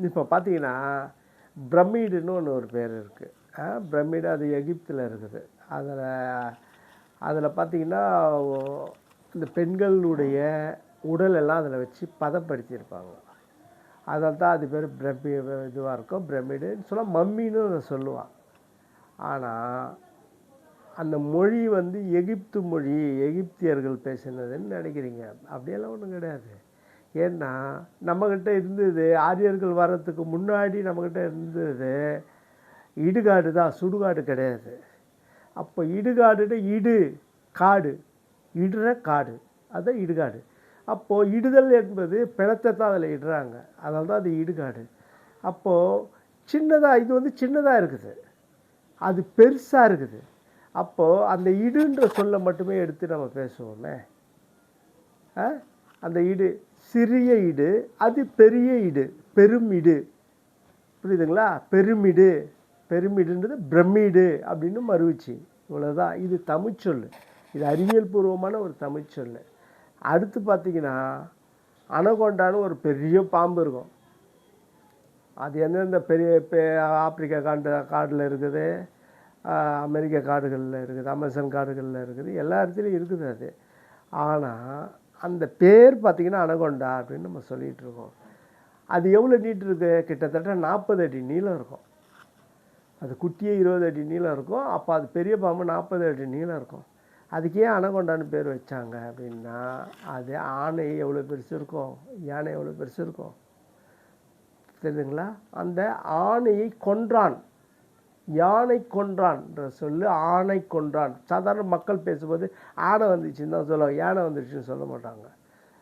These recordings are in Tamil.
இப்போ பார்த்தீங்கன்னா பிரமிடுன்னு ஒரு பேர் இருக்குது. பிரமிடு அது எகிப்தில் இருக்குது. அதில் பார்த்தீங்கன்னா இந்த பெண்களுடைய உடல் எல்லாம் அதில் வச்சு பதப்படுத்தியிருப்பாங்க. அதில் தான் அது பேர் இதுவாக இருக்கும். பிரமிடுன்னு சொன்னால் மம்மின்னு சொல்லுவான். ஆனால் அந்த மொழி எகிப்து மொழி, எகிப்தியர்கள் பேசினதுன்னு நினைக்கிறீங்க. அப்படியெல்லாம் ஒன்றும் கிடையாது. ஏன்னா நம்மக்கிட்ட இருந்தது, ஆரியர்கள் வர்றதுக்கு முன்னாடி நம்மக்கிட்ட இருந்தது இடுகாடு தான், சுடுகாடு கிடையாது. அப்போ இடுகாடுன்னு இடு காடு, இடுற காடு, அதுதான் இடுகாடு. அப்போது இடுதல் என்பது பிணத்தை தான் அதில் இடுறாங்க. அதனால தான் அது இடுகாடு. அப்போது சின்னதாக இது சின்னதாக இருக்குது, அது பெருசாக இருக்குது. அப்போது அந்த இடுன்ற சொல்லை மட்டுமே எடுத்து நம்ம பேசுவோமே. அந்த இடு சிறிய இடு, அது பெரிய இடு, பெருமிடு. புரியுதுங்களா? பெருமிடு, பெருமிடுன்றது பிரமிடு அப்படின்னு மறுவிச்சு. இவ்வளோதான். இது தமிழ்ச்சொல். இது அறிவியல் பூர்வமான ஒரு தமிழ்ச்சொல். அடுத்து பார்த்திங்கன்னா அனகொண்டான்னு ஒரு பெரிய பாம்பு இருக்கும். அது எந்தெந்த ஆப்பிரிக்கா காடில் இருக்குது, அமெரிக்க காடுகளில் இருக்குது, அமேசான் காடுகளில் இருக்குது, எல்லா இடத்துலையும் இருக்குது அது. ஆனால் அந்த பேர் பார்த்திங்கன்னா அனகொண்டா அப்படின்னு நம்ம சொல்லிகிட்ருக்கோம். அது எவ்வளோ நீட்டு இருக்குது? கிட்டத்தட்ட 40 அடி நீளம் இருக்கும். அது குட்டியே 20 அடி நீளம் இருக்கும். அப்போ அது பெரிய பாம்பு 40 அடி நீளம் இருக்கும். அதுக்கு ஏன் அனகொண்டான்னு பேர் வச்சாங்க அப்படின்னா, அது ஆணை எவ்வளோ பெருசு இருக்கும், யானை எவ்வளோ பெருசு இருக்கும் தெரியுதுங்களா? அந்த ஆணையை கொன்றான், யானை கொன்றான்ற சொல்லு ஆணை கொன்றான். சாதாரண மக்கள் பேசும்போது ஆணை வந்துச்சுன்னு தான் சொல்லுவாங்க, யானை வந்துடுச்சுன்னு சொல்ல மாட்டாங்க.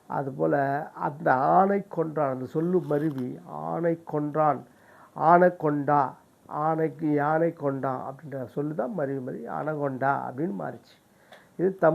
அதுபோல் அந்த ஆணை கொன்றான், அந்த சொல்லு மருவி ஆணை கொன்றான், ஆனை கொண்டா, ஆணைக்கு யானை கொண்டான் அப்படின்ற சொல்லு தான் மருவி அனகொண்டா அப்படின்னு மாறிச்சு. இது தமிழ்.